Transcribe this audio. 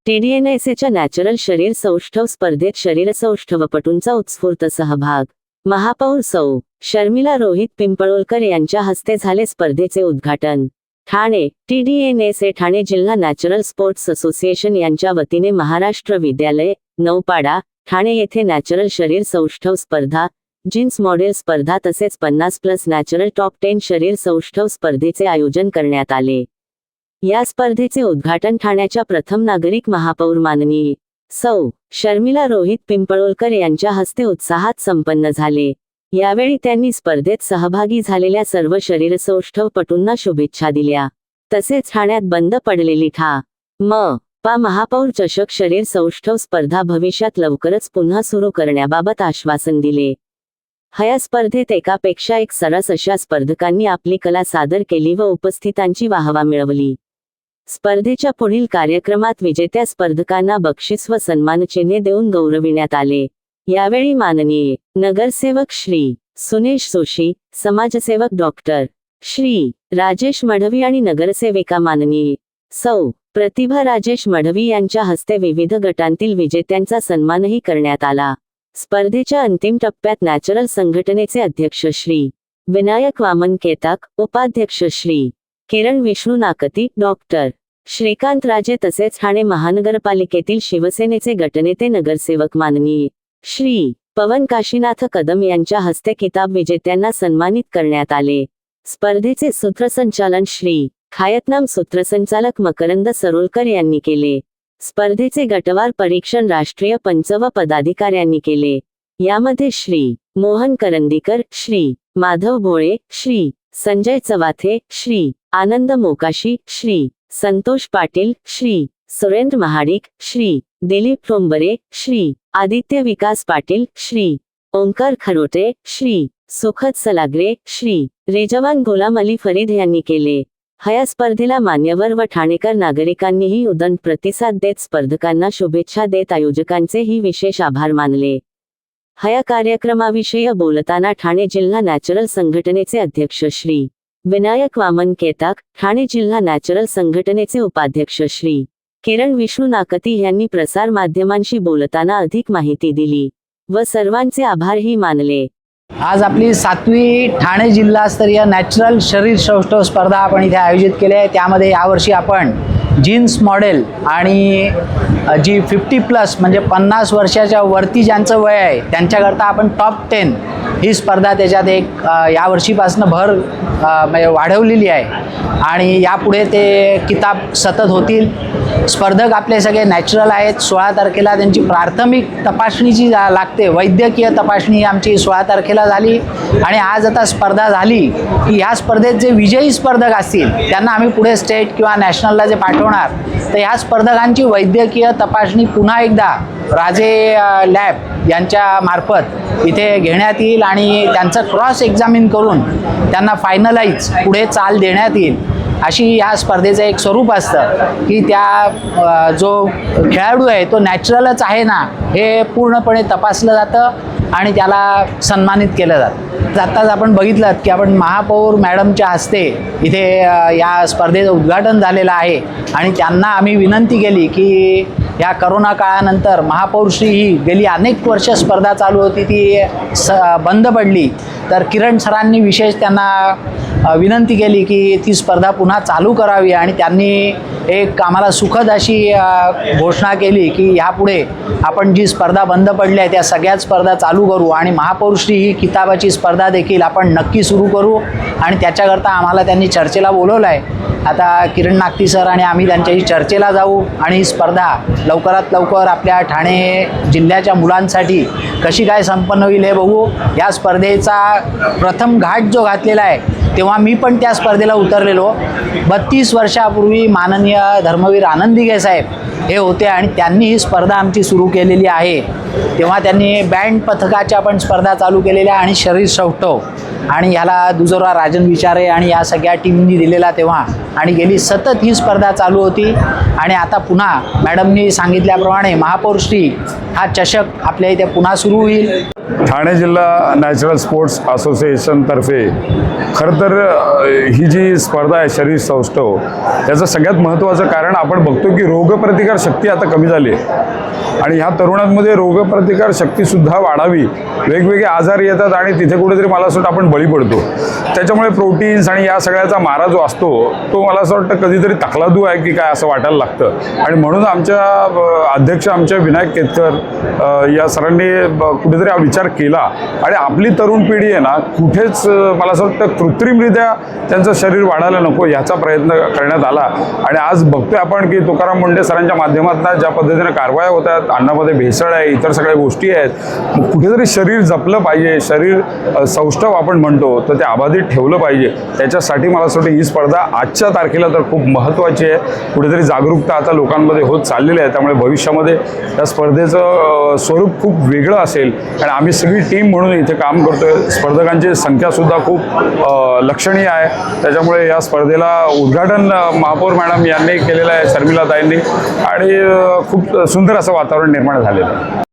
TDNSAच्या natural शरीर सौष्ठव स्पर्धेत शरीरसौष्ठवपटूंचा उत्स्फूर्त सहभाग. महापौर सौ. शर्मिला रोहित पिंपळोलकर यांच्या हस्ते झाले स्पर्धेचे उद्घाटन. ठाणे. TDNSA ठाणे जिल्हा नॅचरल स्पोर्ट्स असोसिएशन यांच्या वतीने महाराष्ट्र विद्यालय, नौपाडा, ठाणे येथे नॅचरल शरीर सौष्ठव स्पर्धा, जीन्स मॉडेल स्पर्धा तसेच 50+ नॅचरल टॉप 10 शरीर सौष्ठव स्पर्धेचे आयोजन करण्यात आले. या स्पर्धेचे उद्घाटन ठाण्याच्या प्रथम नागरिक महापौर माननीय सौ. शर्मिला रोहित पिंपळोलकर यांच्या हस्ते उत्साहात संपन्न झाले. यावेळी त्यांनी स्पर्धेत सहभागी झालेल्या सर्व शरीरसौष्ठवपटूंना शुभेच्छा दिल्या. तसेच ठाण्यात बंद पडलेली मा महापौर चषक शरीर सौष्ठव स्पर्धा भविष्यात लवकरच पुन्हा सुरू करण्याबाबत आश्वासन दिले. या स्पर्धेत एकापेक्षा एक सरस अशा स्पर्धकांनी आपली कला सादर केली व उपस्थितांची वाहवा मिळवली. स्पर्धेच्या पुढील कार्यक्रमात विजेत्या स्पर्धकांना बक्षीस व सन्मानचिन्हे देऊन गौरविण्यात आले. यावेळी माननीय नगरसेवक श्री सुनेश जोशी, समाजसेवक डॉक्टर श्री राजेश मढवी आणि नगरसेविका माननीय सौ. प्रतिभा राजेश मढवी यांच्या हस्ते विविध गटांतील विजेत्यांचा सन्मानही करण्यात आला. स्पर्धेच्या अंतिम टप्प्यात नॅचरल संघटनेचे अध्यक्ष श्री विनायक वामन केताक, उपाध्यक्ष श्री किरण विष्णू नाकती, डॉक्टर श्रीकांत राजे तसेच ठाणे महानगरपालिकेतील शिवसेनेचे गटनेते नगरसेवक माननीय श्री पवन काशीनाथ कदम यांच्या हस्ते किताब विजेत्यांना सन्मानित करण्यात आले. स्पर्धेचे सूत्रसंचालन श्री खायतनाम सूत्रसंचालक मकरंद सरोलकर यांनी केले. स्पर्धेचे गटवार परीक्षण राष्ट्रीय पंच व पदाधिकाऱ्यांनी केले. यामध्ये श्री मोहन करंदीकर, श्री माधव भोळे, श्री संजय चवाथे, श्री आनंद मोकाशी, श्री संतोष पाटील, श्री सुरेंद्र महाडिक, श्री दिलीप ठोंबरे, श्री आदित्य विकास पाटील, श्री ओंकार खरोटे, श्री सुखद सलागरे, श्री रेजवान गुलाम अली फरीद यांनी केले. या स्पर्धेला मान्यवर व ठाणेकर नागरिकांनीही उदंड प्रतिसाद देत स्पर्धकांना शुभेच्छा देत आयोजकांचेही विशेष आभार मानले. या कार्यक्रमाविषयी बोलताना ठाणे जिल्हा नॅचरल संघटनेचे अध्यक्ष श्री विनायक वामन केताक, ठाणे जिल्हा नॅचरल संघटनेचे उपाध्यक्ष श्री किरण विष्णू नाकती यांनी प्रसार माध्यमांशी बोलताना अधिक माहिती दिली व सर्वांचे आभारही मानले. आज आपली 7वी ठाणे जिल्हास्तरीय नॅचरल शरीर सौष्ठव स्पर्धा आपण इथे आयोजित केली आहे. त्यामध्ये यावर्षी आपण जीन्स मॉडेल आणि जी 50+ म्हणजे 50 वर्षाच्या वरती ज्यांचं वय आहे त्यांच्याकरता आपण टॉप 10 ही स्पर्धा त्याच्यात एक यावर्षीपासून भर म्हणजे वाढवलेली आहे आणि यापुढे ते किताब सतत होतील. स्पर्धक आपले सगळे नॅचरल आहेत. 16 तारखेला त्यांची प्राथमिक तपासणीची लागते, वैद्यकीय तपासणी आमची 16 तारखेला झाली आणि आज आता स्पर्धा झाली की ह्या स्पर्धेत जे विजयी स्पर्धक असतील त्यांना आम्ही पुढे स्टेट किंवा नॅशनलला जे पाठवणार तर ह्या स्पर्धकांची वैद्यकीय तपासणी पुन्हा एकदा राजे लॅब यांच्या मार्फत इथे घेण्यात येईल आणि त्यांचं क्रॉस एक्झामिन करून त्यांना फायनलाइज पुढे चाल देण्यात येईल. अशी या स्पर्धेचं एक स्वरूप असतं की त्या जो खेळाडू आहे तो नॅचरलच आहे ना हे पूर्णपणे तपासलं जातं आणि त्याला सन्मानित केलं जातं. आत्ताच आपण बघितलं की आपण महापौर मॅडमच्या हस्ते इथे या स्पर्धेचं उद्घाटन झालेलं आहे आणि त्यांना आम्ही विनंती केली की या करोना काळानंतर महापौरश्री ही गेली अनेक वर्ष स्पर्धा चालू होती ती बंद पडली तर किरण सरांनी विशेष त्यांना विनंती केली की ती स्पर्धा पुन्हा चालू करावी आणि त्यांनी एक आम्हाला सुखद अशी घोषणा केली की यापुढे आपण जी स्पर्धा बंद पडली आहे त्या सगळ्याच स्पर्धा चालू करू आणि महापौरश्री ही किताबाची स्पर्धा देखील आपण नक्की सुरू करू आणि त्याच्याकरता आम्हाला त्यांनी चर्चेला बोलवलं आहे. आता किरण नागती सर आणि आम्ही त्यांच्याशी चर्चेला जाऊ आणि ही स्पर्धा लवकरात लवकर आपल्या ठाणे जिल्ह्याच्या मुलांसाठी कशी काय संपन्न होईल हे बघू. या स्पर्धेचा प्रथम घाट जो घातलेला आहे तेव्हा मी पण त्या स्पर्धेला उतरलेलो. 32 वर्षापूर्वी माननीय धर्मवीर आनंदिगे साहेब हे होते आणि त्यांनी ही स्पर्धा आमची सुरू केलेली आहे. तेव्हा त्यांनी बँड पथकाच्या पण स्पर्धा चालू केलेल्या आणि शरीर सौष्ठव आणि ह्याला दुजोरा राजन विचारे आणि या सगळ्या टीमनी दिलेला तेव्हा आणि गेली सतत ही स्पर्धा चालू होती आणि आता पुन्हा मॅडमनी सांगितल्याप्रमाणे महापौरश्री हा चषक आपल्या इथे पुन्हा सुरू होईल. ठाणे जिल्हा नॅचरल स्पोर्ट्स असोसिएशनतर्फे खरं तर ही जी स्पर्धा आहे शरीर सौष्ठव, त्याचं सगळ्यात महत्त्वाचं कारण आपण बघतो की रोगप्रतिकार शक्ती आता कमी झाली आहे आणि ह्या तरुणांमध्ये रोगप्रतिकार शक्तीसुद्धा वाढावी, वेगवेगळे आजार येतात आणि तिथे कुठेतरी मला असं वाटतं आपण बळी पडतो. त्याच्यामुळे प्रोटीन्स आणि या सगळ्याचा मारा जो असतो तो मला असं वाटतं कधीतरी तकलादू आहे की काय असं वाटायला लागतं. आणि म्हणून आमच्या अध्यक्ष आमचे विनायक केतकर या सरांनी कुठेतरी हा विचार केला आणि आपली तरुण पिढी आहे ना कुठेच मला असं वाटतं कृत्रिमरित्या त्यांचं शरीर वाढायला नको याचा प्रयत्न करण्यात आला. आणि आज बघतोय आपण की तुकाराम मुंढे सरांच्या माध्यमातून ज्या पद्धतीने कारवाया होत आहेत, अन्नामध्ये भेसळ आहे, इतर सगळ्या गोष्टी आहेत, मग कुठेतरी शरीर जपलं पाहिजे, शरीर सौष्ठव आपण म्हणतो तर ते अबाधित ठेवलं पाहिजे. त्याच्यासाठी मला असं वाटतं ही स्पर्धा आजच्या तारखेला तर खूप महत्त्वाची आहे. कुठेतरी जागरूकता आता लोकांमध्ये होत चाललेली आहे, त्यामुळे भविष्यामध्ये या स्पर्धेचं स्वरूप खूप वेगळं असेल आणि आम्ही सगळी टीम म्हणून इथे काम करतोय. स्पर्धकांची संख्यासुद्धा खूप लक्षणीय आहे. त्याच्यामुळे या स्पर्धेला उद्घाटन महापौर मॅडम यांनी केलेलं आहे, शर्मिलाताईंनी, आणि खूप सुंदर असं वातावरण निर्माण झालेलं आहे.